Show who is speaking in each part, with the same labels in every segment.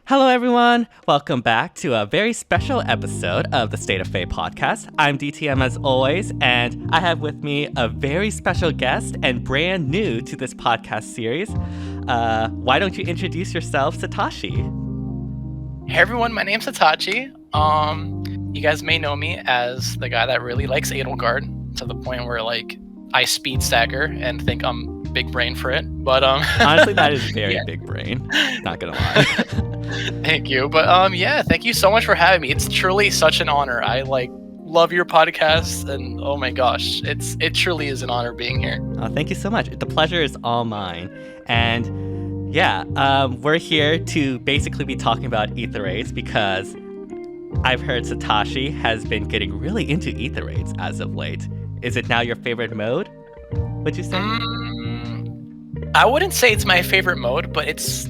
Speaker 1: Hello, everyone. Welcome back to a very special episode of the State of FEH Podcast. I'm DTM as always, and I have with me a very special guest and brand new to this podcast series. Why don't you introduce yourself, Satachi?
Speaker 2: Hey everyone, my name's Satachi. You guys may know me as the guy that really likes Edelgard to the point where I speed stagger and think I'm big brain for it. But
Speaker 1: honestly, that is very big brain. Not gonna lie.
Speaker 2: Thank you. But thank you so much for having me. It's truly such an honor. I love your podcast, and oh my gosh, it truly is an honor being here.
Speaker 1: Oh, thank you so much. The pleasure is all mine. And we're here to basically be talking about Aether raids because I've heard Satachi has been getting really into Aether raids as of late. Is it now your favorite mode, would you say?
Speaker 2: I wouldn't say it's my favorite mode, but it's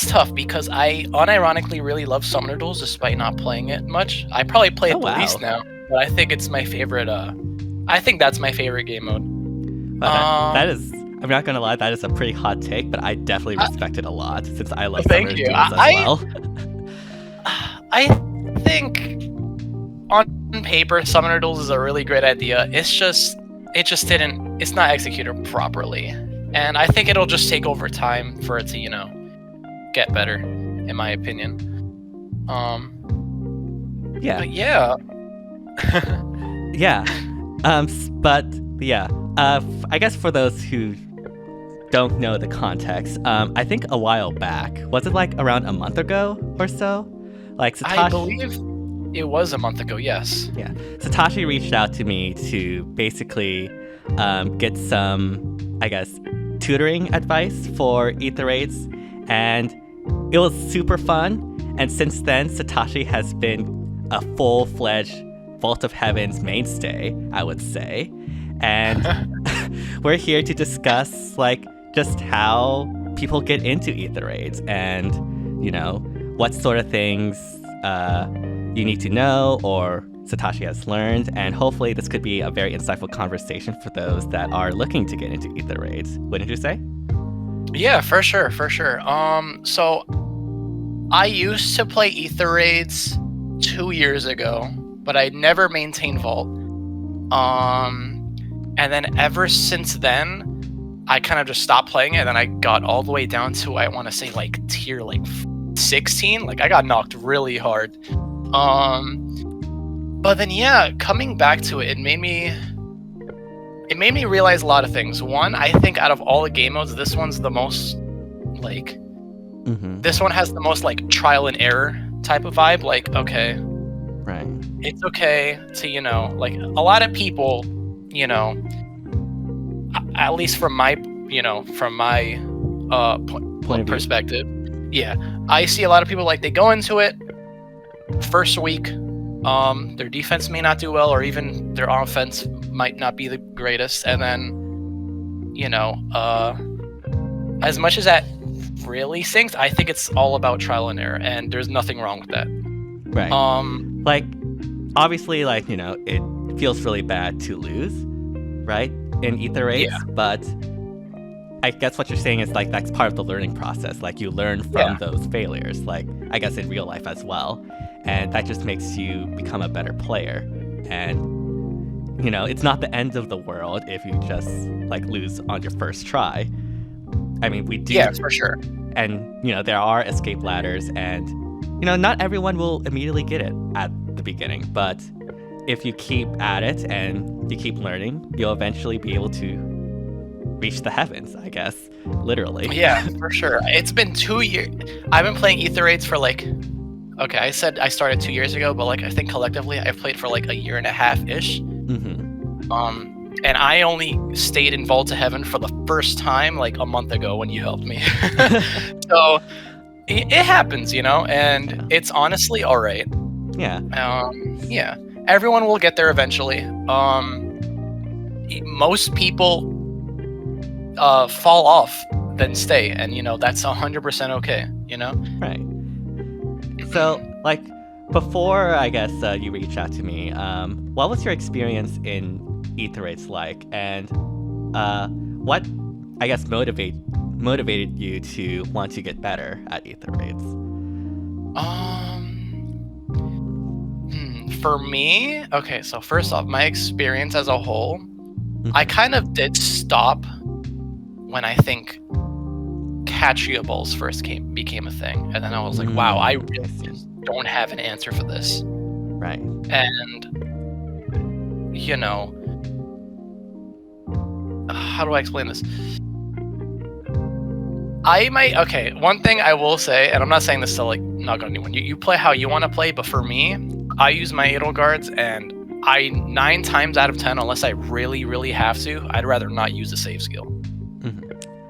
Speaker 2: tough because I unironically really love Summoner Duels despite not playing it much. I probably play it the least now, but I think it's my favorite. I think that's my favorite game mode.
Speaker 1: That is, I'm not gonna lie, that is a pretty hot take, but I definitely respect it a lot since I love Summoner Duels as well.
Speaker 2: I think on paper, Summoner Duels is a really great idea. It's not executed properly. And I think it'll just take over time for it to, get better, in my opinion.
Speaker 1: I guess for those who don't know the context, I think a while back, was it around a month ago or so? Satachi,
Speaker 2: I believe it was a month ago, yes.
Speaker 1: Yeah. Satachi reached out to me to basically get some, I guess, tutoring advice for Aether raids, and it was super fun. And since then, Satachi has been a full-fledged Vault of Heaven's mainstay, I would say. And we're here to discuss just how people get into Aether raids and, what sort of things you need to know or Satachi has learned, and hopefully this could be a very insightful conversation for those that are looking to get into Aether raids. Wouldn't you say?
Speaker 2: Yeah, for sure. So I used to play Aether raids 2 years ago, but I never maintained Vault. And then ever since then, I kind of just stopped playing it, and then I got all the way down to, I want to say tier 16. I got knocked really hard. But then coming back to it, it made me realize a lot of things. One, I think out of all the game modes, this one's the most this one has the most trial and error type of vibe. Okay,
Speaker 1: right,
Speaker 2: it's okay to a lot of people, at least from my point perspective, I see a lot of people they go into it first week, their defense may not do well, or even their offense might not be the greatest, and then as much as that really stinks, I think it's all about trial and error, and there's nothing wrong with that.
Speaker 1: Right. Obviously, it feels really bad to lose, right, in Aether raids, but I guess what you're saying is that's part of the learning process. You learn from those failures, I guess in real life as well, and that just makes you become a better player. And it's not the end of the world if you just lose on your first try. I mean, we do.
Speaker 2: Yeah, for sure.
Speaker 1: And there are escape ladders, and not everyone will immediately get it at the beginning, but if you keep at it and you keep learning, you'll eventually be able to reach the heavens, I guess, literally.
Speaker 2: Yeah, for sure. It's been 2 years. I've been playing Aether raids for okay, I said I started 2 years ago, but I think collectively I've played for a year and a half ish. And I only stayed in Vault of Heaven for the first time a month ago when you helped me. So it happens, and it's honestly all right.
Speaker 1: Yeah.
Speaker 2: Everyone will get there eventually. Most people fall off then stay, and that's 100% okay,
Speaker 1: Right. So before I guess you reached out to me, what was your experience in Aether raids and what I guess motivated motivated you to want to get better at Aether raids?
Speaker 2: For me, okay, so first off, my experience as a whole, I kind of did stop when I think Catria balls first became a thing, and then I was like, wow, I really just don't have an answer for this.
Speaker 1: Right.
Speaker 2: And how do I explain this? One thing I will say, and I'm not saying this to like knock on anyone, you play how you want to play, but for me, I use my Edelgards, and 9 times out of 10, unless I really, really have to, I'd rather not use a save skill.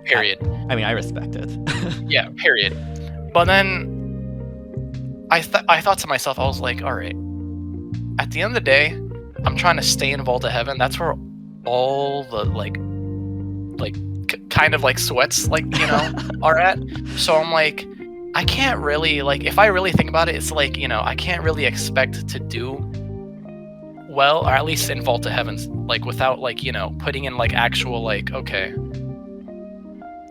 Speaker 2: Period.
Speaker 1: I mean, I respect it.
Speaker 2: Yeah, period. But then I thought to myself, I was like, all right, at the end of the day, I'm trying to stay in Vault of Heaven. That's where all the kind of like sweats, are at. So I'm like, I can't really, if I really think about it, it's like, I can't really expect to do well, or at least in Vault of Heavens, without putting in actual okay,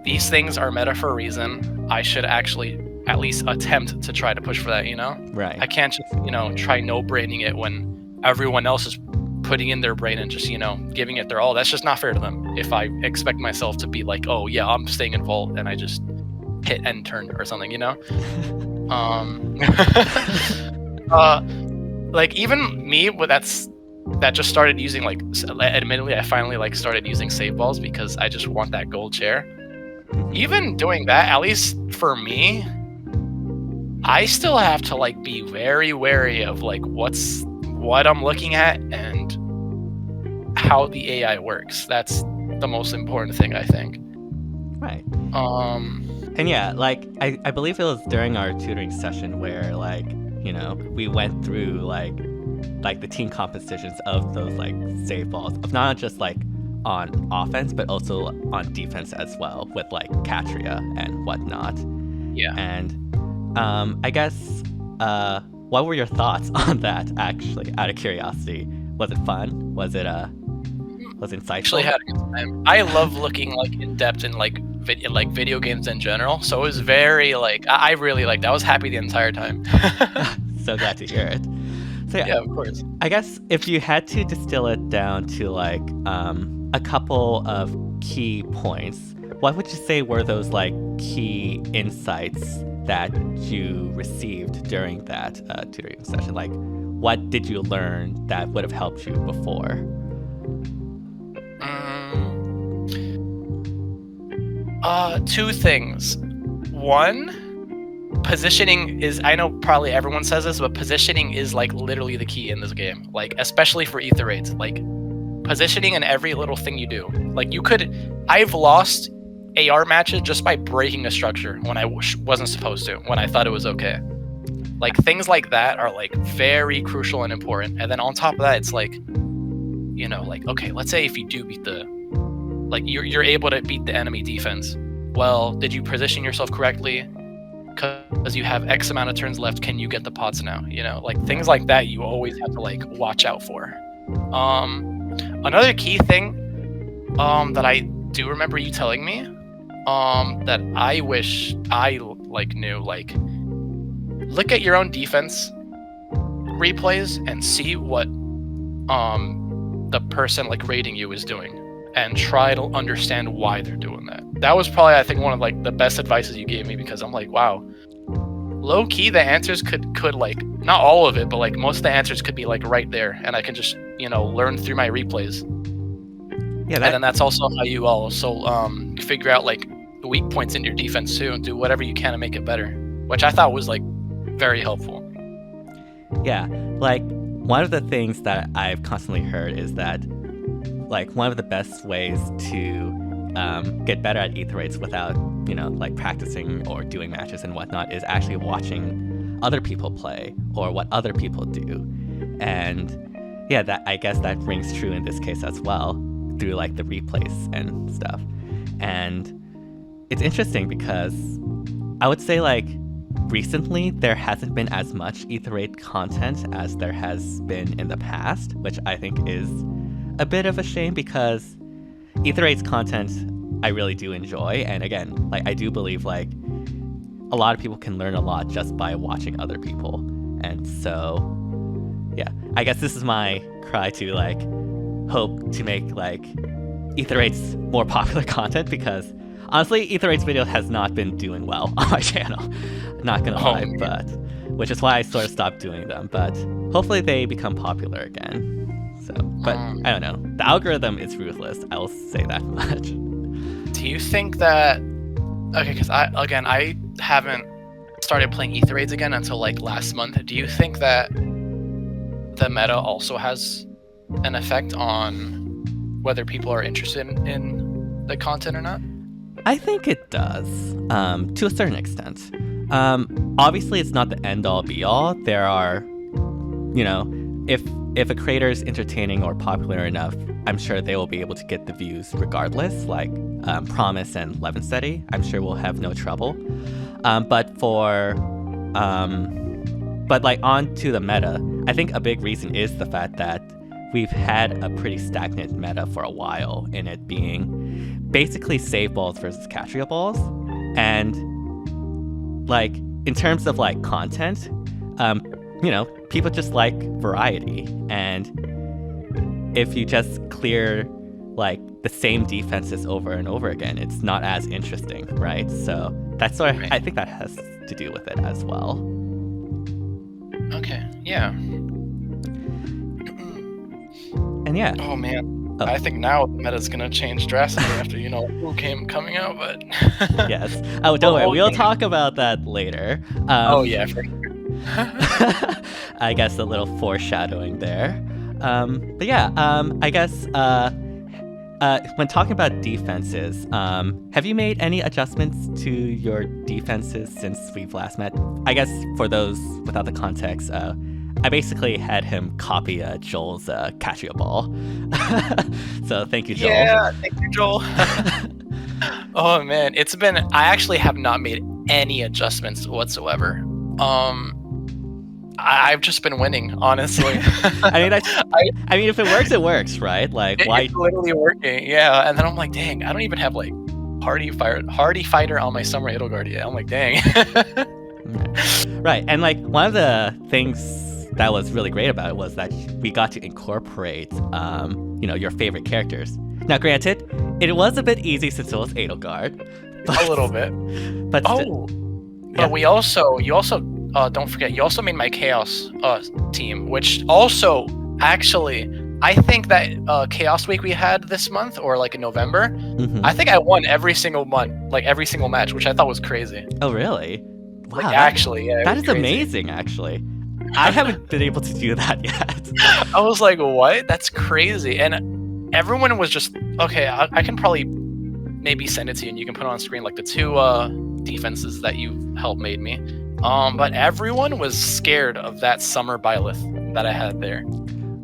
Speaker 2: these things are meta for a reason. I should actually at least attempt to try to push for that,
Speaker 1: Right.
Speaker 2: I can't just, try no-braining it when everyone else is putting in their brain and just, giving it their all. That's just not fair to them. If I expect myself to be like, oh yeah, I'm staying in Vault, and I just hit end turn or something, even me, that just started using admittedly, I finally started using save balls because I just want that gold chair. Even doing that, at least for me, I still have to be very wary of what I'm looking at and how the AI works. That's the most important thing, I think.
Speaker 1: Right. And yeah, I believe it was during our tutoring session where we went through the team compositions of those save balls, of not just on offense but also on defense as well, with Catria and whatnot.
Speaker 2: Yeah.
Speaker 1: And I guess what were your thoughts on that, actually, out of curiosity? Was it fun? Was it insightful?
Speaker 2: Actually had a good time. I love looking in depth in video games in general, so it was very I really liked it. I was happy the entire time.
Speaker 1: So glad to hear it. So
Speaker 2: yeah, of course.
Speaker 1: I guess if you had to distill it down to a couple of key points, what would you say were those key insights that you received during that tutoring session? What did you learn that would have helped you before?
Speaker 2: Two things. One, positioning is, I know probably everyone says this, but positioning is literally the key in this game. Especially for Aether raids. Positioning in every little thing you do. I've lost AR matches just by breaking a structure when I wasn't supposed to, when I thought it was okay. Things like that are very crucial and important. And then on top of that, it's okay, let's say if you do beat you're able to beat the enemy defense. Well, did you position yourself correctly? Because you have X amount of turns left, can you get the pots now? Things like that you always have to watch out for. Another key thing that I do remember you telling me that I wish I knew, look at your own defense replays and see what the person rating you is doing, and try to understand why they're doing that. That was probably, I think, one of the best advices you gave me, because I'm wow, low key the answers could not all of it, but most of the answers could be right there, and I can just learn through my replays. Yeah, and then that's also how you also figure out the weak points in your defense too, and do whatever you can to make it better, which I thought was very helpful.
Speaker 1: Yeah, one of the things that I've constantly heard is that one of the best ways to get better at Aether raids without practicing or doing matches and whatnot is actually watching other people play or what other people do. And yeah, that, I guess that rings true in this case as well, through the replays and stuff. And it's interesting because I would say recently there hasn't been as much Aether raid content as there has been in the past, which I think is a bit of a shame, because Aether raid's content I really do enjoy. And again, like I do believe like a lot of people can learn a lot just by watching other people. And so, yeah, I guess this is my cry to like hope to make like Aether 8's more popular content, because honestly, Aether 8's video has not been doing well on my channel. Not gonna lie, but which is why I sort of stopped doing them. But hopefully they become popular again. So, but I don't know. The algorithm is ruthless. I will say that much.
Speaker 2: Do you think that? Okay, because I haven't started playing Aether 8s again until like last month. Do you think that the meta also has an effect on whether people are interested in the content or not?
Speaker 1: I think it does, to a certain extent. Obviously, it's not the end-all, be-all. There are, you know, if a creator is entertaining or popular enough, I'm sure they will be able to get the views regardless. Like Promise and Levinsteady, I'm sure will have no trouble. But like on to the meta, I think a big reason is the fact that we've had a pretty stagnant meta for a while, in it being basically save balls versus Catria balls. And like in terms of like content, you know, people just like variety. And if you just clear like the same defenses over and over again, it's not as interesting, right? So that's what I think that has to do with it as well.
Speaker 2: Okay, yeah.
Speaker 1: And yeah.
Speaker 2: Oh man, I think now the meta's gonna change drastically after who coming out, but
Speaker 1: yes. Oh, don't worry, we'll talk about that later.
Speaker 2: Oh yeah, for sure.
Speaker 1: I guess a little foreshadowing there. But yeah, I guess when talking about defenses, have you made any adjustments to your defenses since we've last met? I guess for those without the context, I basically had him copy Joel's Catria ball. So thank you, Joel. Yeah,
Speaker 2: thank you, Joel. Oh man, I actually have not made any adjustments whatsoever. I've just been winning, honestly.
Speaker 1: I mean, if it works, it works, right? Like, why?
Speaker 2: It's literally working, yeah. And then I'm like, dang, I don't even have like Hardy Fighter on my Summer Edelgard yet. I'm like, dang.
Speaker 1: Right, and like one of the things that was really great about it was that we got to incorporate, your favorite characters. Now, granted, it was a bit easy since it was Edelgard.
Speaker 2: A little bit.
Speaker 1: But
Speaker 2: you also don't forget, you also made my Chaos team, which also, actually, I think that Chaos Week we had this month, or like in November, I think I won every single month, like every single match, which I thought was crazy.
Speaker 1: Oh, really? Wow,
Speaker 2: like, actually, yeah.
Speaker 1: That is crazy. Amazing, actually. I haven't been able to do that yet.
Speaker 2: I was like, what? That's crazy. And everyone was just, okay, I can probably maybe send it to you and you can put it on screen, like the two defenses that you helped made me. But everyone was scared of that Summer Byleth that I had there.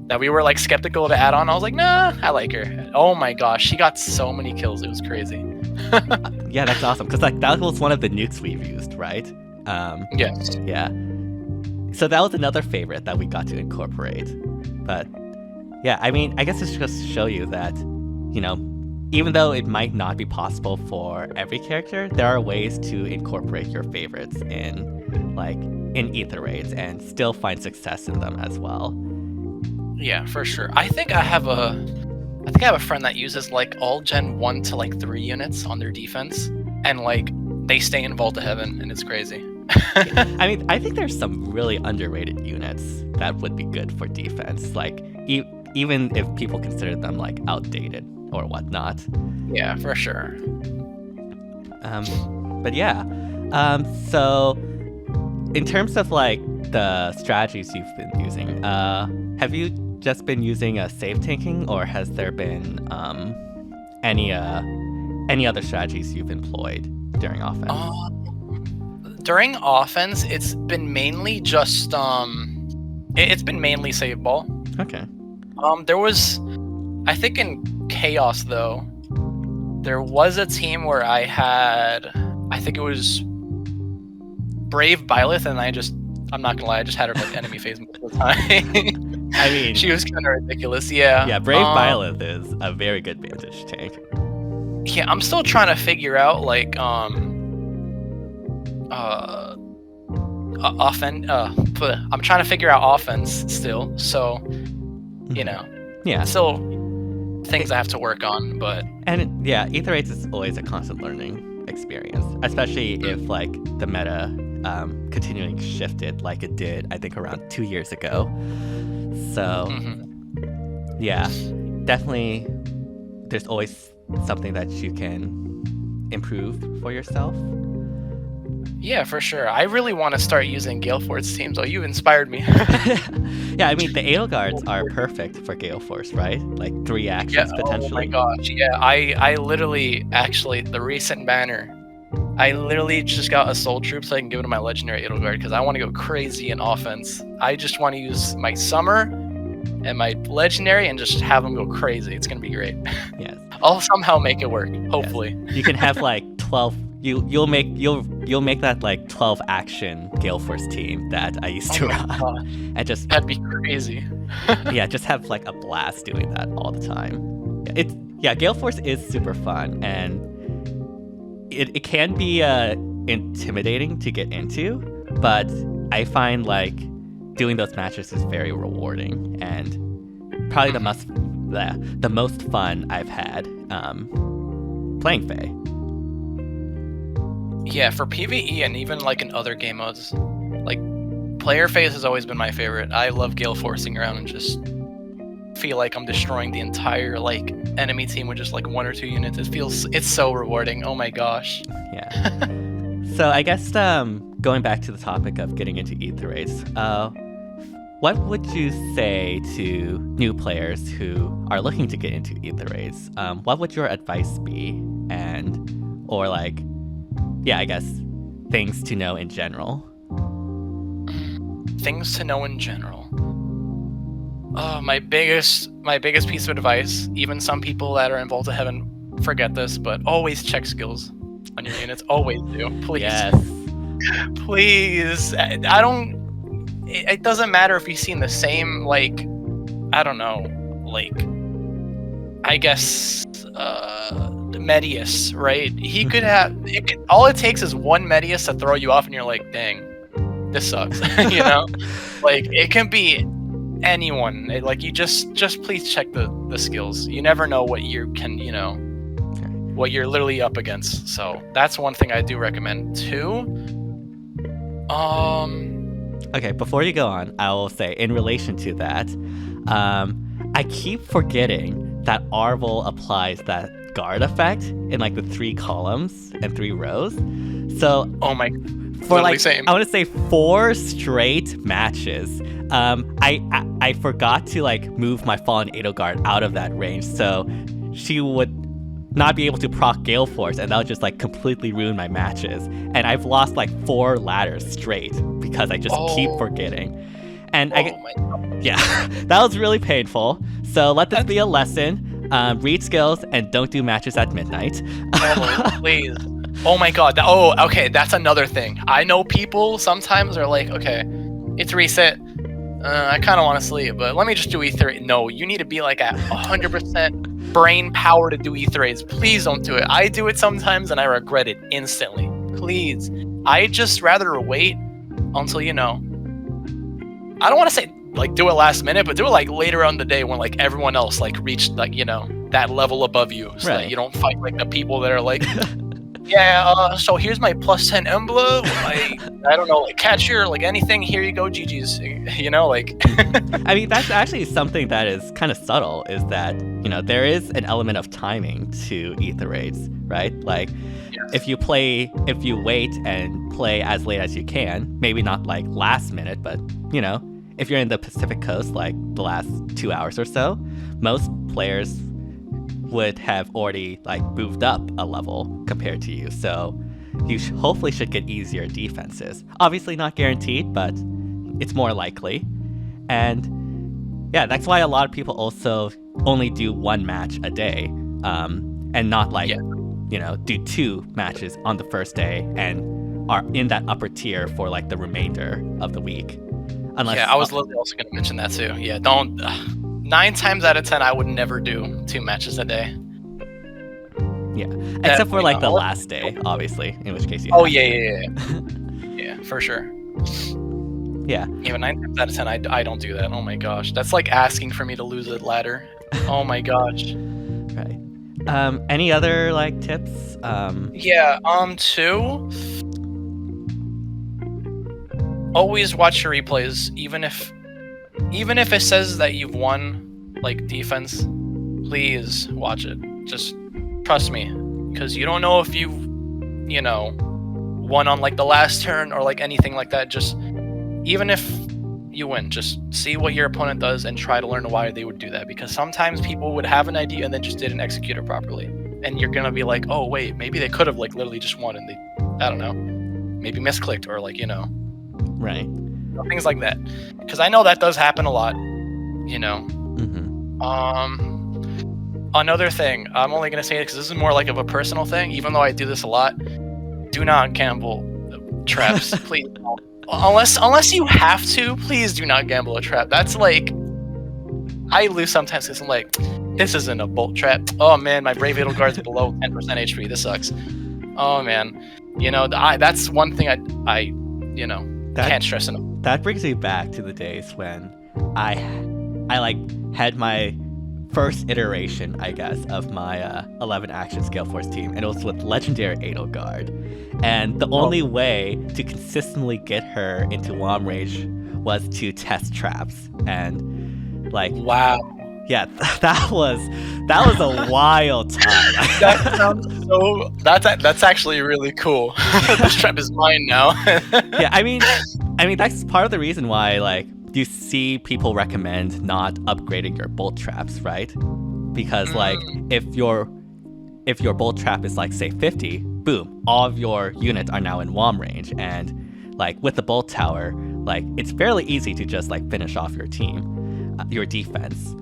Speaker 2: That we were like skeptical to add on. I was like, nah, I like her. Oh my gosh, she got so many kills. It was crazy.
Speaker 1: Yeah, that's awesome. Because like that was one of the nukes we've used, right?
Speaker 2: Yes.
Speaker 1: Yeah. So that was another favorite that we got to incorporate. But yeah, I mean, I guess it's just to show you that, even though it might not be possible for every character, there are ways to incorporate your favorites in Aether raids and still find success in them as well.
Speaker 2: Yeah, for sure. I think I have a friend that uses like all Gen 1 to like 3 units on their defense, and like they stay in Vault of Heaven, and it's crazy.
Speaker 1: I mean, I think there's some really underrated units that would be good for defense, like even if people consider them like outdated or whatnot.
Speaker 2: Yeah, for sure.
Speaker 1: But yeah, so in terms of like the strategies you've been using, have you just been using save tanking, or has there been any other strategies you've employed during offense?
Speaker 2: During offense, it's been mainly just it's been mainly save ball.
Speaker 1: Okay.
Speaker 2: There was, I think in Chaos though, there was a team where I had, I think it was Brave Byleth, and I'm not gonna lie, I just had her like enemy phase most of the time.
Speaker 1: I mean,
Speaker 2: she was kind of ridiculous. Yeah.
Speaker 1: Yeah, Brave Byleth is a very good vantage tank.
Speaker 2: Yeah, I'm still trying to figure out like I'm trying to figure out offense still. So, you know,
Speaker 1: Yeah.
Speaker 2: still things I have to work on, but
Speaker 1: And yeah, Aether 8 is always a constant learning experience, especially if like the meta continuing shifted like it did, I think, around 2 years ago. So yeah, definitely there's always something that you can improve for yourself.
Speaker 2: yeah, for sure. I really want to start using Gale Force teams. Oh, you inspired me.
Speaker 1: Yeah, I mean the Edelgards are perfect for Gale Force, right? Like 3 actions potentially.
Speaker 2: Oh my gosh, yeah. I literally, actually, the recent banner, I literally just got a Soul Troop so I can give it to my Legendary Edelgard because I want to go crazy in offense. I just want to use my Summer and my Legendary and just have them go crazy. It's gonna be great.
Speaker 1: Yes.
Speaker 2: I'll somehow make it work. Hopefully.
Speaker 1: Yes. You can have like 12. You'll make that like 12 action Gale Force team that I used to run, and just
Speaker 2: that'd be crazy.
Speaker 1: yeah, just have like a blast doing that all the time. Gale Force is super fun, and it can be intimidating to get into, but I find like doing those matches is very rewarding and probably the most fun I've had playing Fae.
Speaker 2: Yeah, for PvE and even like in other game modes, like player phase has always been my favorite. I love Gale Forcing around and just feel like I'm destroying the entire like enemy team with just like 1 or 2 units. It's so rewarding. Oh my gosh.
Speaker 1: Yeah. So I guess going back to the topic of getting into Aether Raids, what would you say to new players who are looking to get into Aether Raids? What would your advice be? Or like, yeah, I guess things to know in general.
Speaker 2: Things to know in general. My biggest piece of advice, even some people that are in Vault of Heaven forget this, but always check skills on your units. Always do. Please.
Speaker 1: Yes.
Speaker 2: Please. It doesn't matter if you've seen the same, like, I don't know, like, I guess, Medius, right? He could have, all it takes is one Medius to throw you off and you're like, dang, this sucks, you know? Like, it can be anyone. Like, you just please check the skills. You never know what you can, you know, what you're literally up against. So that's one thing I do recommend. 2,
Speaker 1: okay, before you go on, I will say in relation to that, I keep forgetting that Arvel applies that guard effect in like the 3 columns and 3 rows. So
Speaker 2: oh my,
Speaker 1: for like
Speaker 2: same.
Speaker 1: I want to say 4 straight matches, I forgot to like move my Fallen Edelgard out of that range, so she would not be able to proc Gale Force, and that would just like completely ruin my matches. And I've lost like 4 ladders straight because I just keep forgetting. And yeah, that was really painful. So let this be a lesson. Read skills and don't do matches at midnight.
Speaker 2: Oh, please. Oh my god. Okay, that's another thing. I know people sometimes are like, okay, it's reset. I kind of want to sleep, but let me just do Aether. No, you need to be like at 100% brain power to do Aether raids. Please don't do it. I do it sometimes and I regret it instantly. Please. I just rather wait until, you know, I don't want to say like do it last minute, but do it like later on the day when like everyone else like reached like, you know, that level above you, so that you don't fight like the people that are like yeah, so here's my +10 emblem, I don't know, like catcher, like anything, here you go, GG's, you know, like
Speaker 1: I mean, that's actually something that is kind of subtle, is that, you know, there is an element of timing to Aether raids, right? Like if you wait and play as late as you can, maybe not like last minute, but you know, if you're in the Pacific Coast, like the last 2 hours or so, most players would have already like moved up a level compared to you. So you hopefully should get easier defenses. Obviously not guaranteed, but it's more likely. And yeah, that's why a lot of people also only do 1 match a day, and not like, you know, do 2 matches on the first day and are in that upper tier for like the remainder of the week. Unless,
Speaker 2: I was literally also going to mention that too. Yeah, don't. 9 times out of 10, I would never do 2 matches a day.
Speaker 1: Yeah, except for like the
Speaker 2: not.
Speaker 1: last day, obviously, in which case you.
Speaker 2: Oh yeah. Yeah, for sure.
Speaker 1: Yeah.
Speaker 2: Yeah, but 9 times out of 10, I don't do that. Oh my gosh, that's like asking for me to lose a ladder. Oh my gosh.
Speaker 1: Right. Any other like tips?
Speaker 2: Yeah. Two. Always watch your replays, even if it says that you've won like defense. Please watch it. Just trust me, because you don't know if you won on like the last turn or like anything like that. Just even if you win, just see what your opponent does and try to learn why they would do that, because sometimes people would have an idea and then just didn't execute it properly, and you're gonna be like, oh wait, maybe they could have like literally just won and they, I don't know, maybe misclicked or like
Speaker 1: right,
Speaker 2: things like that, because I know that does happen a lot. Another thing, I'm only gonna say it because this is more like of a personal thing, even though I do this a lot. Do not gamble traps, please. Unless you have to, please do not gamble a trap. That's like, I lose sometimes because I'm like, this isn't a bolt trap. Oh man, my Brave Idle Guard's below 10% HP. This sucks. Oh man, that's one thing I can't stress enough.
Speaker 1: That brings me back to the days when I like had my first iteration, I guess, of my 11 action Scale Force team, and it was with Legendary Edelgard. And the only way to consistently get her into WOM range was to test traps. And like,
Speaker 2: wow,
Speaker 1: yeah, that was a wild time.
Speaker 2: That sounds so. That's actually really cool. This trap is mine now.
Speaker 1: Yeah, I mean that's part of the reason why like you see people recommend not upgrading your bolt traps, right? Because like if your bolt trap is like say 50, boom, all of your units are now in WOM range, and like with the bolt tower, like it's fairly easy to just like finish off your team, your defense.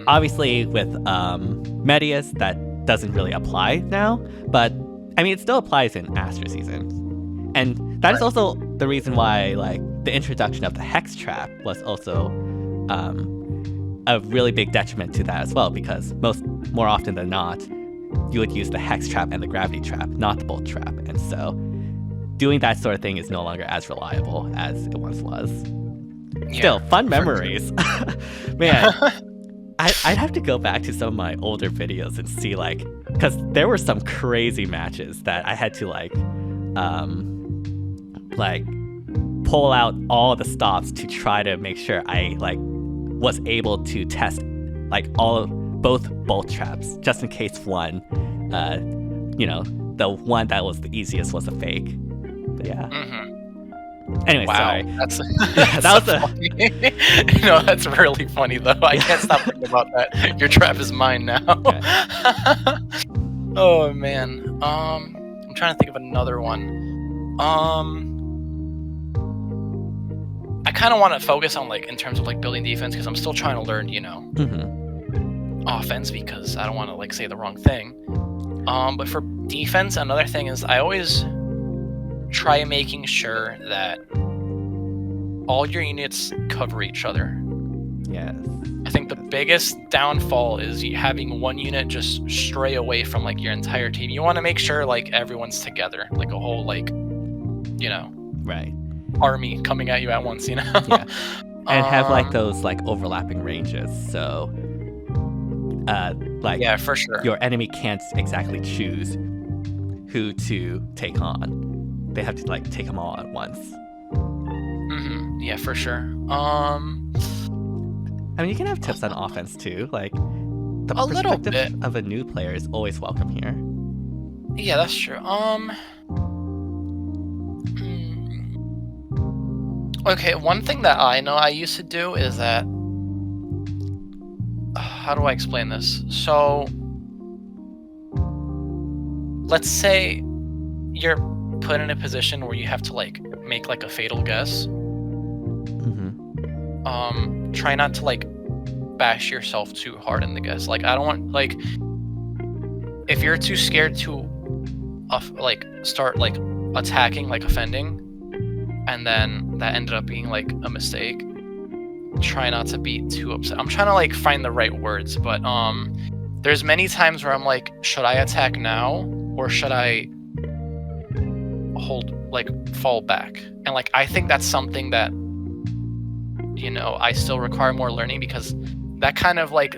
Speaker 1: Obviously with Medius that doesn't really apply now, but I mean it still applies in Astra season, and that is also the reason why like the introduction of the Hex Trap was also a really big detriment to that as well, because more often than not, you would use the Hex Trap and the Gravity Trap, not the Bolt Trap, and so doing that sort of thing is no longer as reliable as it once was.
Speaker 2: Yeah,
Speaker 1: Still, fun memories. Man, I'd have to go back to some of my older videos and see like, because there were some crazy matches that I had to like pull out all the stops to try to make sure I like was able to test like both bolt traps, just in case one, the one that was the easiest was a fake. But yeah. Anyway,
Speaker 2: wow,
Speaker 1: sorry.
Speaker 2: That's really funny though. I can't stop thinking about that. Your trap is mine now.
Speaker 1: Okay.
Speaker 2: Oh man. I'm trying to think of another one. I kind of want to focus on like in terms of like building defense, because I'm still trying to learn, offense, because I don't want to like say the wrong thing. But for defense, another thing is I always try making sure that all your units cover each other.
Speaker 1: Yes.
Speaker 2: I think the biggest downfall is having one unit just stray away from like your entire team. You want to make sure like everyone's together, like a whole like,
Speaker 1: right,
Speaker 2: army coming at you at once, Yeah.
Speaker 1: And have like those like overlapping ranges, so like
Speaker 2: yeah, for sure.
Speaker 1: Your enemy can't exactly choose who to take on. They have to like take them all at once.
Speaker 2: Yeah, for sure.
Speaker 1: I mean, you can have tips on offense too. Like the
Speaker 2: a little bit
Speaker 1: perspective of a new player is always welcome here.
Speaker 2: Yeah, that's true. Okay, one thing that I know I used to do is that, how do I explain this? So, let's say you're put in a position where you have to like make like a fatal guess. Try not to like bash yourself too hard in the guess. Like I don't want like, if you're too scared to like start like attacking, like offending, and then that ended up being like a mistake, try not to be too upset. I'm trying to like find the right words, but there's many times where I'm like, should I attack now or should I fall back? And like, I think that's something that, you know, I still require more learning, because that kind of like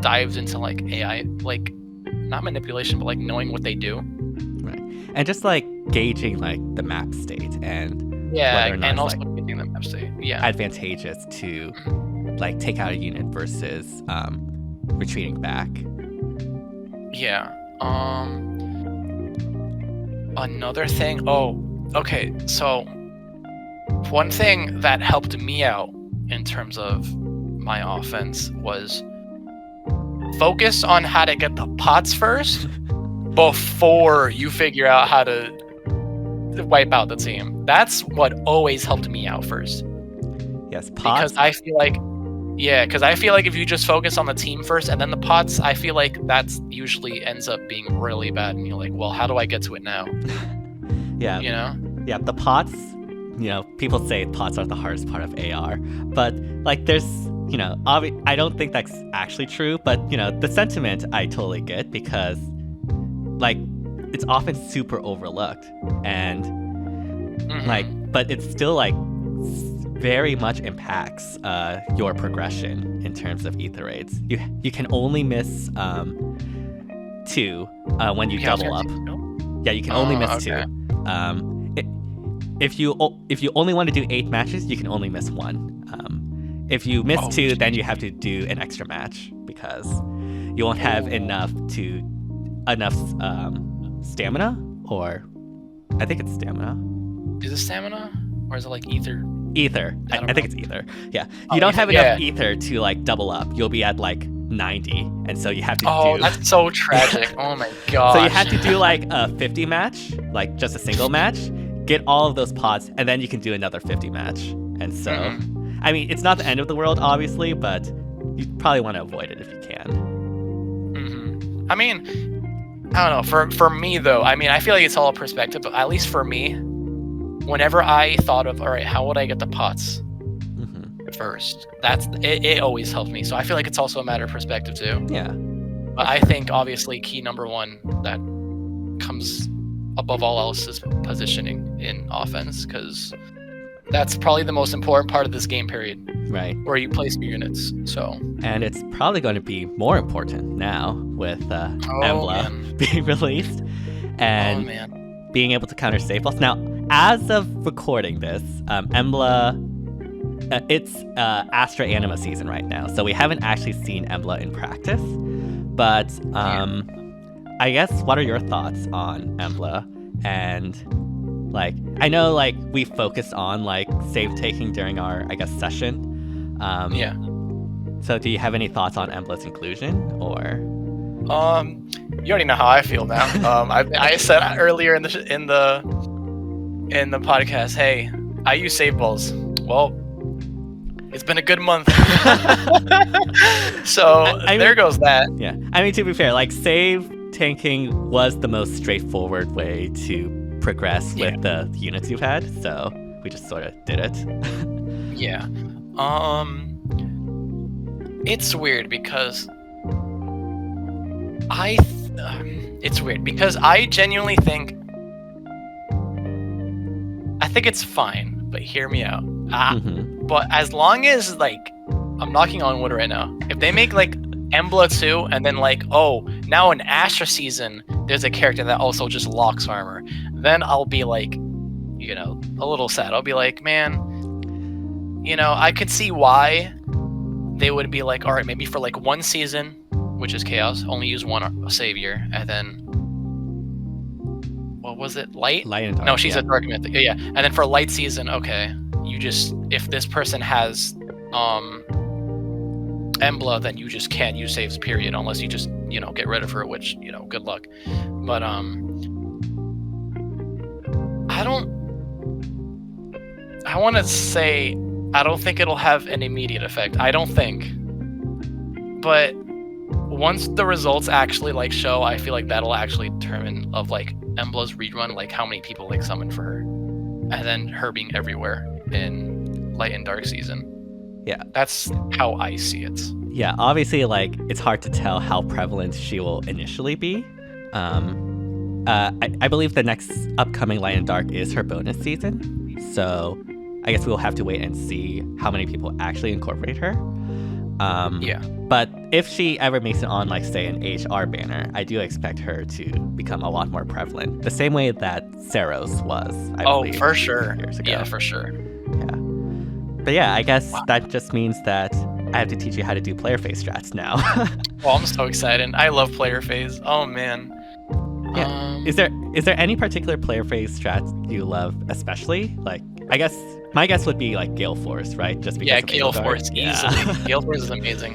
Speaker 2: dives into like AI, like not manipulation, but like knowing what they do.
Speaker 1: Right. And just like gauging like the map state and whether or not
Speaker 2: and also
Speaker 1: like,
Speaker 2: gauging the map state. Yeah.
Speaker 1: advantageous to like take out a unit versus retreating back.
Speaker 2: Yeah. Another thing. Oh, okay. So one thing that helped me out in terms of my offense was focus on how to get the pots first before you figure out how to wipe out the team. That's what always helped me out first.
Speaker 1: Yes, pots.
Speaker 2: Because I feel like if you just focus on the team first and then the pots, I feel like that's usually ends up being really bad. And you're like, well, how do I get to it now?
Speaker 1: Yeah.
Speaker 2: You know?
Speaker 1: Yeah, the pots, you know, people say pots are the hardest part of AR, but like there's, you know, I don't think that's actually true, but you know, the sentiment I totally get, because like it's often super overlooked, and like, but it's still like very much impacts your progression in terms of Aether raids. You can only miss 2 when you double up. Yeah, you can only miss 2. If you only want to do 8 matches, you can only miss 1. If you miss 2, then you have to do an extra match, because you won't have enough stamina, or I think it's stamina.
Speaker 2: Is it stamina, or is it like Aether?
Speaker 1: Aether. I think it's Aether. Yeah, you don't have enough Aether to like double up. You'll be at like 90, and so you have to do.
Speaker 2: Oh, that's so tragic. Oh my god.
Speaker 1: So you have to do like a 50 match, like just a single match. Get all of those pots, and then you can do another 50 match. And so, I mean, it's not the end of the world, obviously, but you probably want to avoid it if you can.
Speaker 2: I mean, I don't know. For me though, I mean, I feel like it's all a perspective, but at least for me, whenever I thought of, all right, how would I get the pots first? That's it always helped me. So I feel like it's also a matter of perspective too.
Speaker 1: Yeah.
Speaker 2: But I think obviously key number 1 that comes above all else is positioning in offense, because that's probably the most important part of this game period.
Speaker 1: Right.
Speaker 2: Where you place your units. So.
Speaker 1: And it's probably going to be more important now with Emblem being released and being able to counter safe balls. Now, as of recording this, Emblem, it's Astra Anima season right now, so we haven't actually seen Emblem in practice. But I guess, what are your thoughts on Emblem? And like, I know like we focused on like save taking during our, I guess, session. So do you have any thoughts on Emblem's inclusion, or?
Speaker 2: You already know how I feel now. I said earlier in the podcast, hey, I use save balls. Well, it's been a good month. So there goes that.
Speaker 1: Yeah, I mean, to be fair, like save tanking was the most straightforward way to progress with the units you've had, so we just sort of did it.
Speaker 2: Yeah. It's weird because I genuinely think it's fine, but hear me out. But as long as like, I'm knocking on wood right now, if they make like Emblem 2 and then like, oh, now in Astra season there's a character that also just locks armor, then I'll be like, you know, a little sad. I'll be like, man, you know, I could see why they would be like, all right, maybe for like 1 season, which is Chaos, only use 1 savior, and then what was it, Light
Speaker 1: and Dark?
Speaker 2: No, she's a Dark Myth. Yeah, and then for Light season, okay, you just, if this person has Emblem, then you just can't use saves, period, unless you just, you know, get rid of her, which, you know, good luck. But I want to say I don't think it'll have an immediate effect. I don't think. But once the results actually like show, I feel like that'll actually determine of like Emblem's rerun, like how many people like summon for her, and then her being everywhere in Light and Dark season.
Speaker 1: Yeah,
Speaker 2: that's how I see it.
Speaker 1: yeah, obviously, like, it's hard to tell how prevalent she will initially be. I believe the next upcoming Light and Dark is her bonus season, so I guess we'll have to wait and see how many people actually incorporate her.
Speaker 2: Yeah.
Speaker 1: But if she ever makes it on, like, say, an HR banner, I do expect her to become a lot more prevalent, the same way that Saros was, I believe,
Speaker 2: for sure.
Speaker 1: years ago.
Speaker 2: Yeah, for sure.
Speaker 1: Yeah. But yeah, I guess that just means that I have to teach you how to do player phase strats now.
Speaker 2: Well, I'm so excited. I love player phase. Oh, man.
Speaker 1: Yeah. Is there any particular player phase strats you love especially? Like, I guess my guess would be like Gale Force, right? Just because of
Speaker 2: Gale
Speaker 1: Edelgard.
Speaker 2: Force easily. Gale Force is amazing.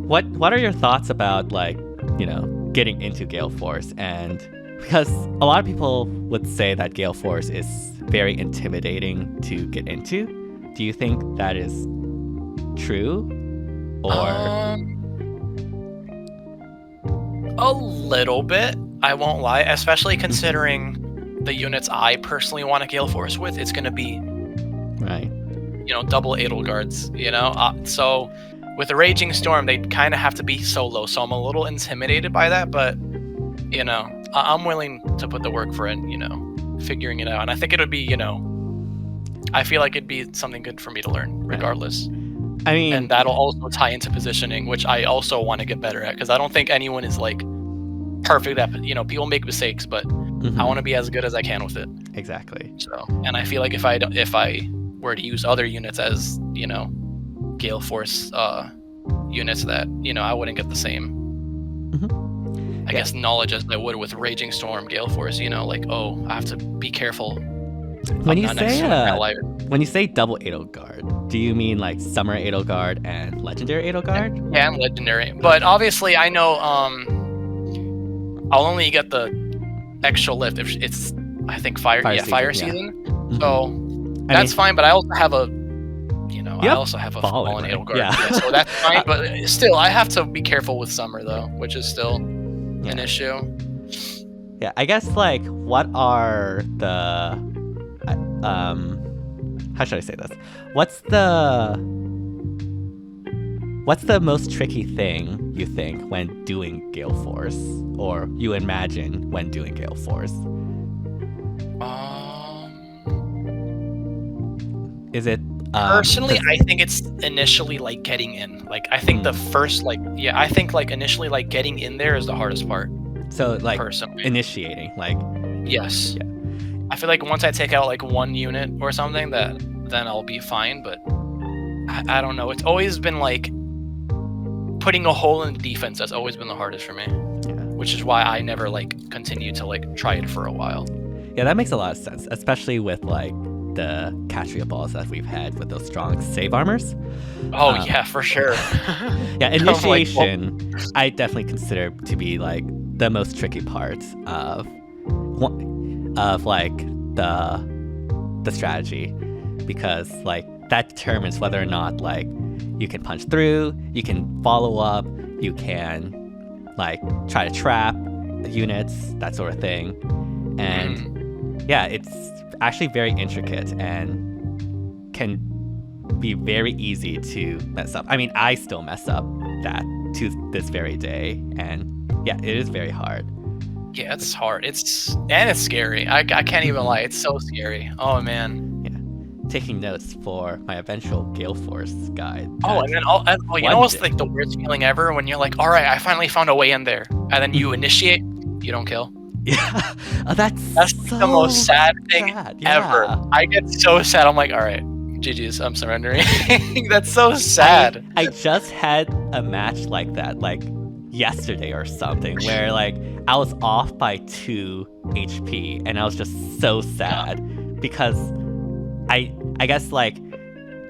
Speaker 1: What are your thoughts about, like, you know, getting into Gale Force? And because a lot of people would say that Gale Force is very intimidating to get into. Do you think that is true? Or
Speaker 2: a little bit, I won't lie, especially considering the units I personally want to Gale Force with. It's going to be,
Speaker 1: right,
Speaker 2: you know, double Edelgards, you know? So with the Raging Storm, they kind of have to be solo, so I'm a little intimidated by that, but, you know, I'm willing to put the work for it, you know, figuring it out. And I think it would be, you know, I feel like it'd be something good for me to learn, regardless.
Speaker 1: I mean,
Speaker 2: and that'll also tie into positioning, which I also want to get better at, because I don't think anyone is, like, perfect at, you know, people make mistakes, but I want to be as good as I can with it.
Speaker 1: Exactly.
Speaker 2: So, and I feel like if I were to use other units as, you know, Gale Force units, that, you know, I wouldn't get the same I guess knowledge as I would with Raging Storm, Gale Force, you know, like, oh, I have to be careful.
Speaker 1: When you say double Edelgard, do you mean like Summer Edelgard and Legendary Edelgard?
Speaker 2: Yeah, and Legendary. But obviously I know I'll only get the extra lift if it's, I think, fire season.
Speaker 1: Mm-hmm.
Speaker 2: So that's fine, but I also have a, you know, I also have a Fallen
Speaker 1: right?
Speaker 2: Edelgard.
Speaker 1: Yeah.
Speaker 2: So that's fine, but still, I have to be careful with Summer, though, which is still an issue.
Speaker 1: Yeah, I guess, like, what are the... how should I say this? What's the most tricky thing you think when doing Gale Force, or you imagine when doing Gale Force? Is it
Speaker 2: personally? I think it's initially like getting in. Like, I think the first, like, I think like initially like getting in there is the hardest part.
Speaker 1: So like
Speaker 2: personally,
Speaker 1: initiating, like,
Speaker 2: yes. Yeah. I feel like once I take out like one unit or something, then I'll be fine. But I don't know. It's always been like putting a hole in the defense. That's always been the hardest for me. Yeah. Which is why I never like continue to like try it for a while.
Speaker 1: Yeah, that makes a lot of sense, especially with like the Catria balls that we've had with those strong save armors.
Speaker 2: Oh yeah, for sure.
Speaker 1: Yeah, initiation I definitely consider to be like the most tricky part of like the strategy, because like that determines whether or not like you can punch through, you can follow up, you can like try to trap units, that sort of thing. And yeah, it's actually very intricate and can be very easy to mess up. I mean, I still mess up that to this very day, and yeah, it is very hard.
Speaker 2: Yeah, it's hard. It's scary. I can't even lie. It's so scary. Oh man.
Speaker 1: Yeah. Taking notes for my eventual Gale Force guide.
Speaker 2: Oh, and then you know what's like the worst feeling ever? When you're like, all right, I finally found a way in there, and then you initiate, you don't kill.
Speaker 1: Yeah, that's so
Speaker 2: the most sad thing ever. I get so sad. I'm like, all right, GG's, I'm surrendering. That's so sad.
Speaker 1: I just had a match like that, like yesterday or something, where like I was off by 2 HP, and I was just so sad because I guess like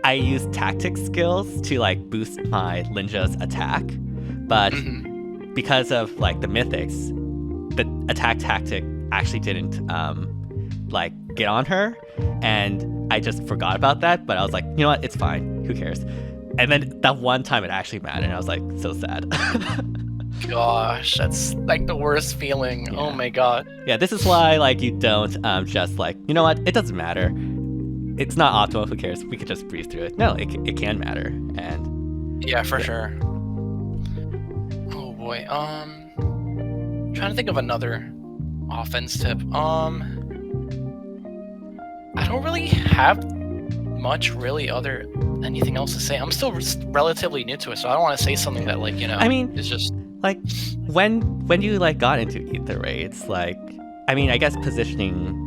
Speaker 1: I used tactic skills to like boost my Linja's attack, but because of like the mythics, the attack tactic actually didn't like get on her, and I just forgot about that. But I was like, you know what, it's fine, who cares? And then that one time it actually mattered, and I was like so sad.
Speaker 2: Gosh, that's like the worst feeling. Yeah. Oh my god.
Speaker 1: Yeah, this is why like you don't just like, you know what, it doesn't matter. it's not optimal. Who cares? We could just breeze through it. No, it can matter. And
Speaker 2: yeah, for sure. Oh boy. Trying to think of another offense tip. I don't really have much anything else to say. I'm still relatively new to it, so I don't want to say something that
Speaker 1: I mean,
Speaker 2: it's just
Speaker 1: like when you got into Aether raids, I guess positioning,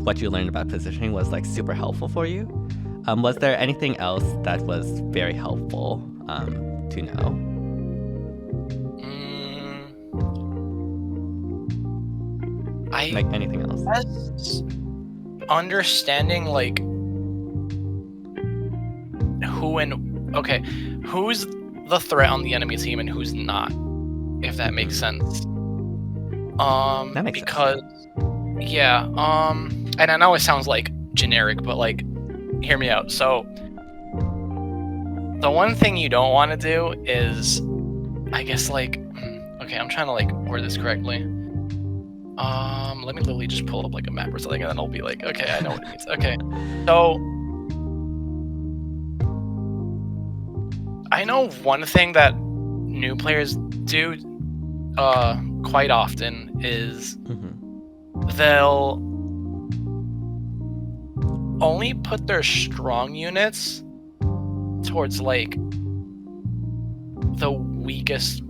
Speaker 1: what you learned about positioning was super helpful for you. Was there anything else that was very helpful to know? Anything else?
Speaker 2: Understanding who's the threat on the enemy team and who's not, if that makes sense.
Speaker 1: That makes sense.
Speaker 2: Yeah, and I know it sounds generic, but hear me out. So the one thing you don't want to do is, I guess okay, I'm trying to word this correctly. Let me literally just pull up a map or something, and then I'll be okay, I know what it means. Okay, so I know one thing that new players do quite often is they'll only put their strong units towards the weakest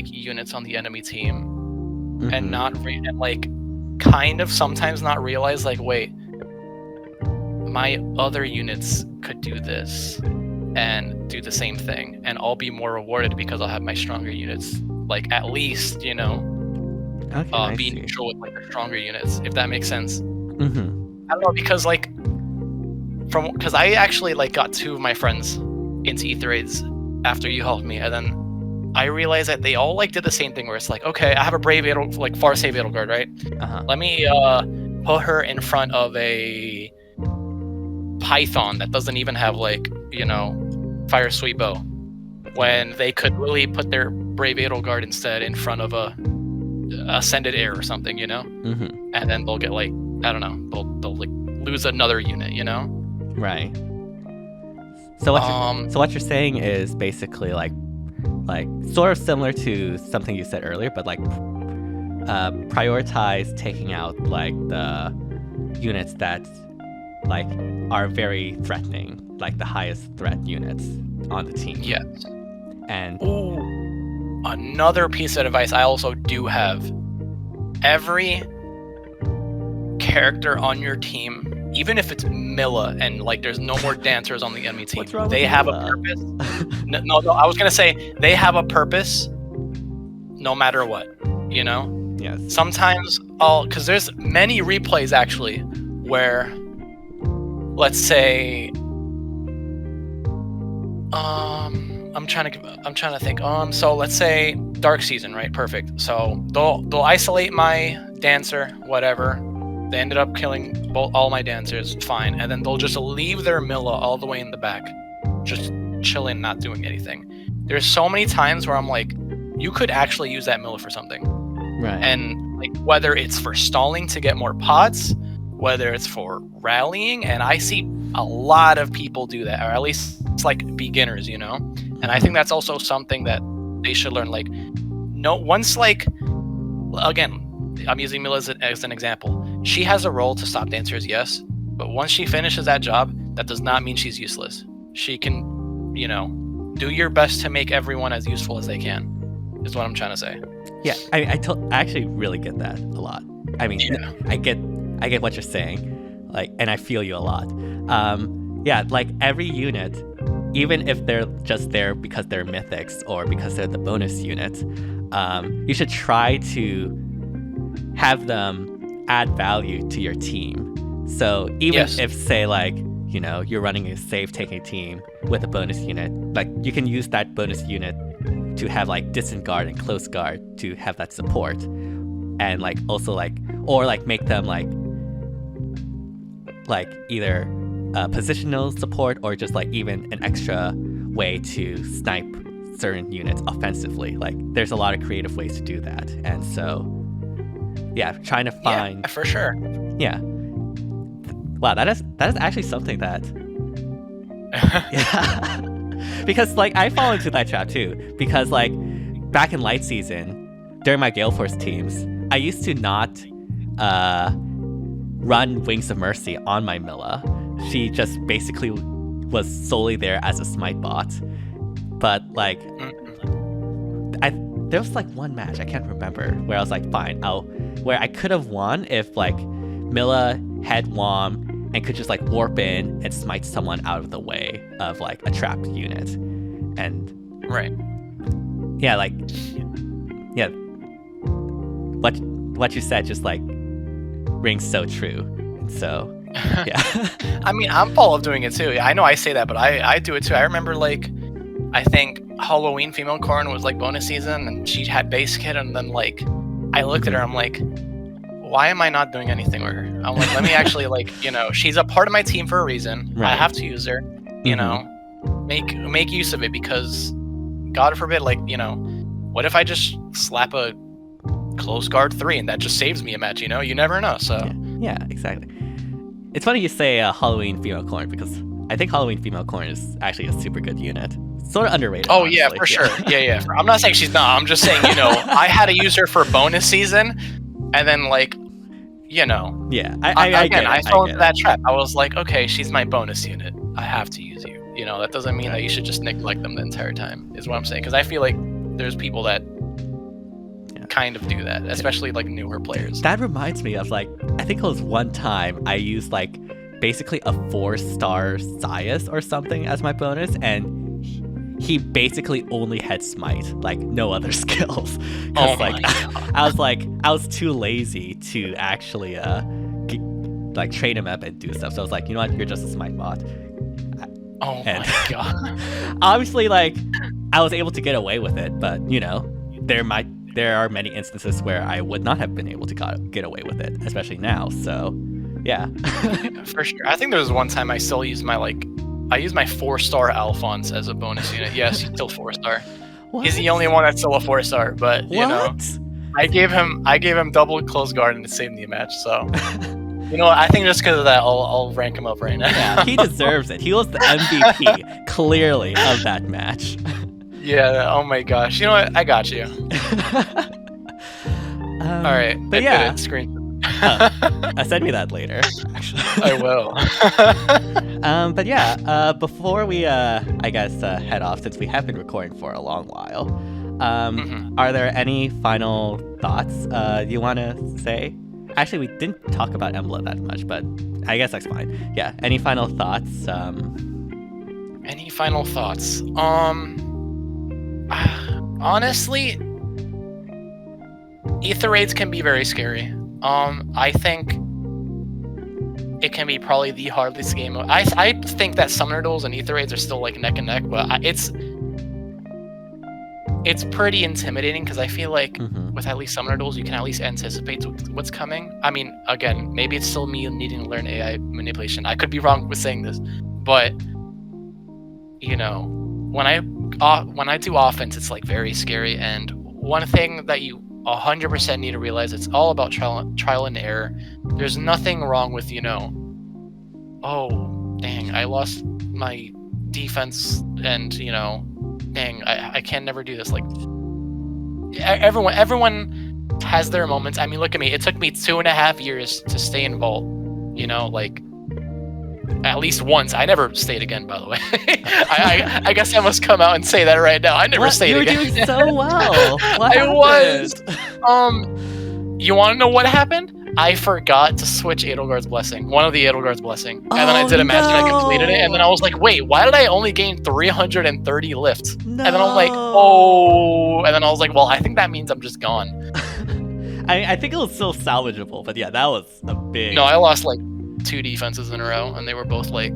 Speaker 2: units on the enemy team. And not kind of sometimes not realize wait, my other units could do this and do the same thing, and I'll be more rewarded because I'll have my stronger units at least be neutral with the stronger units, if that makes sense. I don't know, because because I actually got two of my friends into Aether raids after you helped me, and then I realized that they all did the same thing, where it's okay, I have a Brave Adel, Farseid Edelgard, right? Let me put her in front of a Python that doesn't even have Fire Sweet Bow, when they could really put their Brave Edelgard instead in front of a Ascended Heir or something, and then they'll get I don't know, they'll lose another unit,
Speaker 1: Right. So what you're saying is basically sort of similar to something you said earlier, but prioritize taking out the units that are very threatening, the highest threat units on the team.
Speaker 2: Yes.
Speaker 1: And
Speaker 2: another piece of advice I also do have: every character on your team, even if it's Milla and there's no more dancers on the enemy team, they have a purpose. No, I was gonna say they have a purpose no matter what,
Speaker 1: Yes.
Speaker 2: Sometimes because there's many replays actually where, let's say, I'm trying to think. So let's say Dark Season, right? Perfect. So they'll isolate my dancer, whatever. They ended up killing all my dancers, fine. And then they'll just leave their Milla all the way in the back, just chilling, not doing anything. There's so many times where I'm you could actually use that Milla for something.
Speaker 1: Right.
Speaker 2: And whether it's for stalling to get more pots, whether it's for rallying, and I see a lot of people do that, or at least it's beginners, And I think that's also something that they should learn. Again, I'm using Milla as an example. She has a role to stop dancers, yes, but once she finishes that job, that does not mean she's useless. She can, do your best to make everyone as useful as they can, is what I'm trying to say.
Speaker 1: Yeah, I actually really get that a lot. I mean,
Speaker 2: yeah.
Speaker 1: I get what you're saying, and I feel you a lot. Every unit, even if they're just there because they're mythics or because they're the bonus units, you should try to have them add value to your team. So even if, say, you're running a safe-taking team with a bonus unit, you can use that bonus unit to have distant guard and close guard to have that support, and also or make them either positional support or just even an extra way to snipe certain units offensively. There's a lot of creative ways to do that, and so trying to find
Speaker 2: for sure.
Speaker 1: Wow, that is actually something that. Yeah. Because like I fall into that trap too. Because like back in light season, during my Gale Force teams, I used to not run Wings of Mercy on my Milla. She just basically was solely there as a smite bot. But like, there was like one match I can't remember where I was like, fine, where I could have won if like Milla had Wom and could just like warp in and smite someone out of the way of like a trapped unit. And
Speaker 2: right.
Speaker 1: Yeah, like yeah. What you said just like rings so true. And so yeah.
Speaker 2: I mean, I'm full of doing it too. I know I say that, but I do it too. I remember like I think Halloween female corn was like bonus season and she had base kit, and then like I looked at her, I'm like, why am I not doing anything with her? I'm like, let me actually like, you know, she's a part of my team for a reason. Right. I have to use her, you know, make use of it, because God forbid, like, you know, what if I just slap a close guard 3 and that just saves me a match, you know? You never know, so.
Speaker 1: Yeah, exactly. It's funny you say Halloween female corn, because I think Halloween female corn is actually a super good unit. Sort of underrated.
Speaker 2: Oh,
Speaker 1: honestly.
Speaker 2: yeah, for sure. Yeah. I'm not saying she's not. I'm just saying, you know, I had to use her for bonus season, and then, like, you know.
Speaker 1: Yeah,
Speaker 2: I fell into that trap. I was like, okay, she's my bonus unit. I have to use you. You know, that doesn't mean that you should just neglect them the entire time, is what I'm saying. Because I feel like there's people that kind of do that, especially, like, newer players.
Speaker 1: That reminds me of, like, I think it was one time I used, like, basically a 4-star Sias or something as my bonus, and he basically only had smite, like no other skills.
Speaker 2: Oh
Speaker 1: like I was too lazy to actually like train him up and do stuff. So I was like, you know what, you're just a smite bot.
Speaker 2: My god.
Speaker 1: Obviously, like I was able to get away with it, but you know, there are many instances where I would not have been able to get away with it, especially now. So yeah.
Speaker 2: For sure. I think there was one time I still used my 4-star Alphonse as a bonus unit. Yes, he's still 4-star. He's the only one that's still a 4-star, but you know, I gave him double close guard and it saved me a match. So you know what? I think just because of that, I'll rank him up right now.
Speaker 1: Yeah, he deserves it. He was the MVP clearly of that match.
Speaker 2: Yeah. Oh my gosh. You know what? I got you. All right.
Speaker 1: But yeah.
Speaker 2: Screen.
Speaker 1: Send me that later, actually.
Speaker 2: I will.
Speaker 1: But yeah, before we, I guess, head off, since we have been recording for a long while, are there any final thoughts you want to say? Actually, we didn't talk about Emblem that much, but I guess that's fine. Yeah, any final thoughts?
Speaker 2: Any final thoughts? Honestly, Aether raids can be very scary. I think it can be probably the hardest game. I think that Summoner Duels and Aether raids are still like neck and neck, but it's pretty intimidating, because I feel like with at least Summoner Duels, you can at least anticipate what's coming. I mean, again, maybe it's still me needing to learn AI manipulation. I could be wrong with saying this, but you know, when I do offense, it's like very scary. And one thing that you 100% need to realize, it's all about trial and error. There's nothing wrong with, you know, oh dang, I lost my defense, and you know, dang, I can never do this. Like everyone has their moments. I mean, look at me. It took me 2.5 years to stay in vault, you know, like at least once. I never stayed again, by the way. I guess I must come out and say that right now. I never stayed again.
Speaker 1: You were doing so well.
Speaker 2: I was. You want to know what happened? I forgot to switch Edelgard's Blessing, one of the Edelgard's Blessing, and then I did a match and I completed it, and then I was like, wait, why did I only gain 330 lifts?
Speaker 1: No.
Speaker 2: And then I'm like, oh, and then I was like, well, I think that means I'm just gone.
Speaker 1: I think it was still salvageable, but yeah, that was a big...
Speaker 2: No, I lost like 2 defenses in a row, and they were both like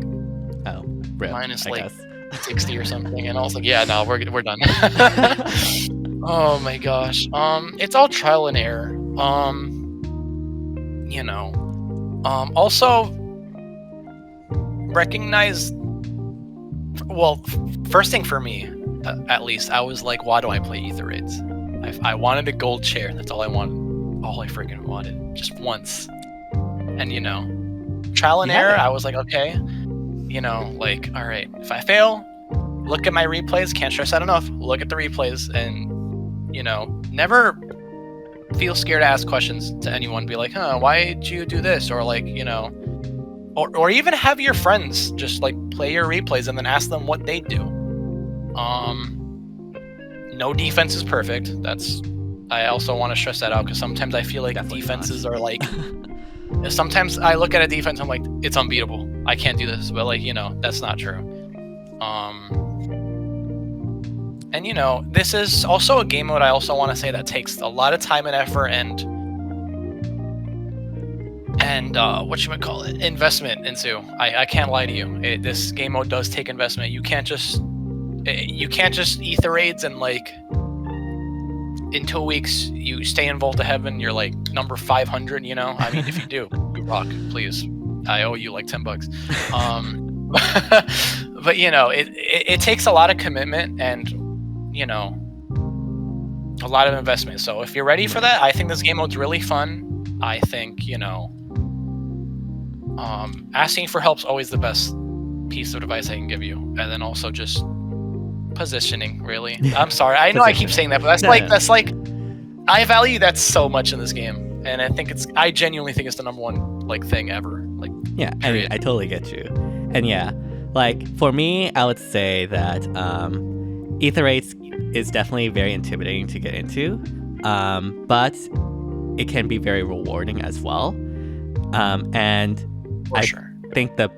Speaker 2: minus like 60 or something, and I was like, yeah, no, we're done. Oh my gosh. It's all trial and error. You know. Also recognize, well, first thing for me, at least, I was like, why do I play Aether raids? I wanted a gold chair. That's all I wanted. All I freaking wanted. Just once. And you know, trial and
Speaker 1: You have
Speaker 2: error.
Speaker 1: it.
Speaker 2: I was like, okay, like, all right, if I fail, look at my replays. Can't stress that enough. Look at the replays, and never feel scared to ask questions to anyone. Be like, why did you do this? Or like, or even have your friends just like play your replays and then ask them what they do. No defense is perfect. I also want to stress that out, because sometimes I feel like
Speaker 1: Definitely
Speaker 2: defenses
Speaker 1: not.
Speaker 2: are like, sometimes I look at a defense, I'm like, it's unbeatable. I can't do this. But like, that's not true. And this is also a game mode I also want to say that takes a lot of time and effort and investment into. I can't lie to you. This game mode does take investment. You can't just ether raids and like in 2 weeks you stay in Vault of Heaven, you're like number 500. I mean, if you do, you rock. Please, I owe you like $10. But it takes a lot of commitment and a lot of investment. So if you're ready for that, I think this game mode's really fun. I think asking for help's always the best piece of advice I can give you, and then also just positioning. Really, I'm sorry. I know I keep saying that, but that's like I value that so much in this game, and I genuinely think it's the number one like thing ever. Like,
Speaker 1: yeah, I mean, I totally get you, and yeah, like for me, I would say that Aether Raids is definitely very intimidating to get into, but it can be very rewarding as well, and I think that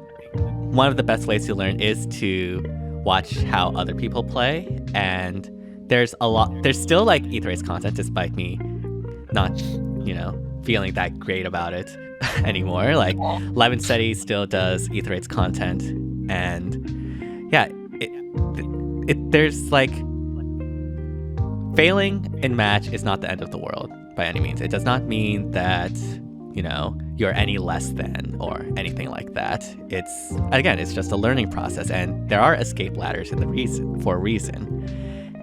Speaker 1: one of the best ways to learn is to watch how other people play, and there's still like Aether Raids content, despite me not feeling that great about it anymore. Like Live and Steady still does Aether Raids content, and yeah, there's like, failing in match is not the end of the world by any means. It does not mean that you're any less than or anything like that. It's just a learning process, and there are escape ladders for a reason.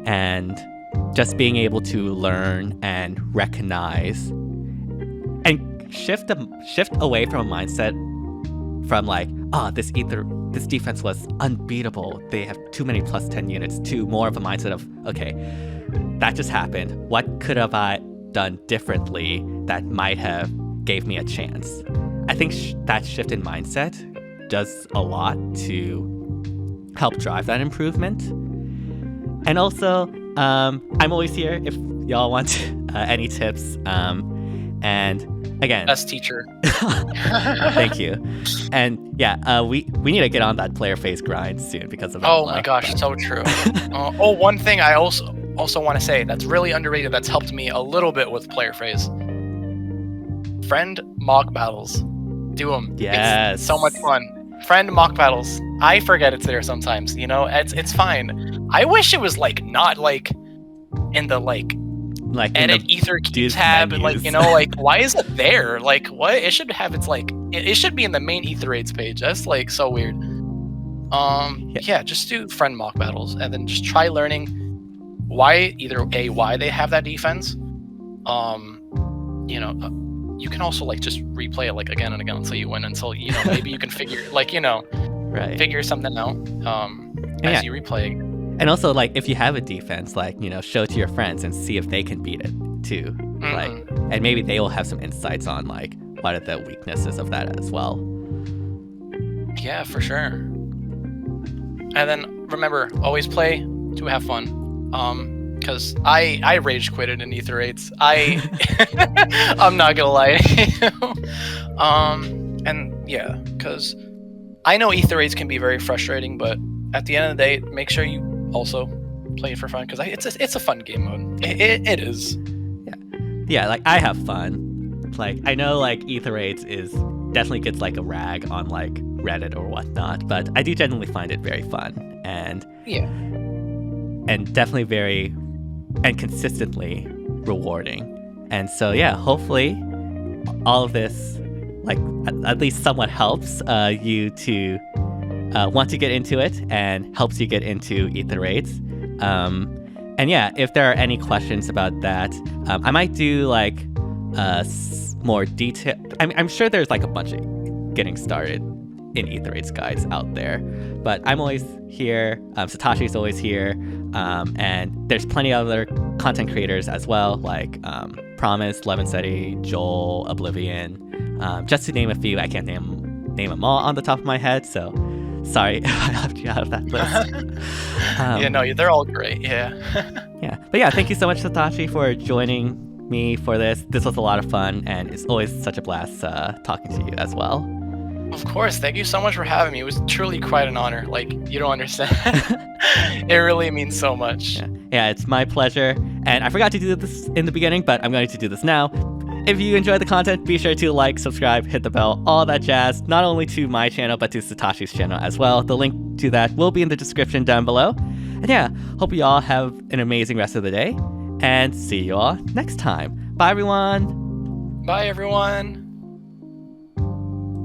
Speaker 1: And just being able to learn and recognize and shift away from a mindset from like, this defense was unbeatable, they have too many plus 10 units, to more of a mindset of, okay, that just happened. What could have I done differently that might have gave me a chance? I think that shift in mindset does a lot to help drive that improvement. And also, I'm always here if y'all want any tips. And again,
Speaker 2: best teacher.
Speaker 1: Thank you. And yeah, we need to get on that player phase grind soon because of
Speaker 2: Emblem. My gosh, so true. One thing I also want to say that's really underrated, that's helped me a little bit with player phase. Friend mock battles. Do them.
Speaker 1: Yes.
Speaker 2: It's so much fun. Friend mock battles. I forget it's there sometimes. It's fine. I wish it was like not like in the like edit Ether key tab and like like why is it there? Like what? It should have it should be in the main Aether Raids page. That's like so weird. Yeah, just do friend mock battles and then just try learning why they have that defense. You can also like just replay it like again and again until you win, until maybe you can figure
Speaker 1: right,
Speaker 2: figure something out as you replay.
Speaker 1: And also, like, if you have a defense, like, show it to your friends and see if they can beat it too. Mm-hmm. Like, and maybe they will have some insights on like what are the weaknesses of that as well.
Speaker 2: Yeah, for sure. And then remember, always play to have fun. Because I rage quitted in Aether Raids. I'm not gonna lie to you. And yeah, because I know Aether Raids can be very frustrating, but at the end of the day, make sure you also play it for fun, because it's a fun game mode. It is.
Speaker 1: Yeah. Like I have fun. Like I know like Aether Raids definitely gets like a rag on like Reddit or whatnot, but I do genuinely find it very fun and definitely very and consistently rewarding. And so yeah, hopefully all of this like at least somewhat helps you to want to get into it and helps you get into Aether Raids. And yeah, if there are any questions about that, I might do like more detail. I'm sure there's like a bunch of getting started in Aether8's guides out there. But I'm always here. Satachi's always here. And there's plenty of other content creators as well, like Promise, Levinsetti, Joel, Oblivion. Just to name a few. I can't name them all on the top of my head, so sorry if I left you out of that list.
Speaker 2: Yeah, no, they're all great. Yeah.
Speaker 1: Yeah. But yeah, thank you so much, Satachi, for joining me for this. This was a lot of fun, and it's always such a blast talking to you as well.
Speaker 2: Of course. Thank you so much for having me. It was truly quite an honor. Like, you don't understand. It really means so much.
Speaker 1: Yeah, it's my pleasure. And I forgot to do this in the beginning, but I'm going to do this now. If you enjoy the content, be sure to like, subscribe, hit the bell, all that jazz, not only to my channel, but to Satachi's channel as well. The link to that will be in the description down below. And yeah, hope you all have an amazing rest of the day, and see you all next time. Bye, everyone.
Speaker 2: Bye, everyone.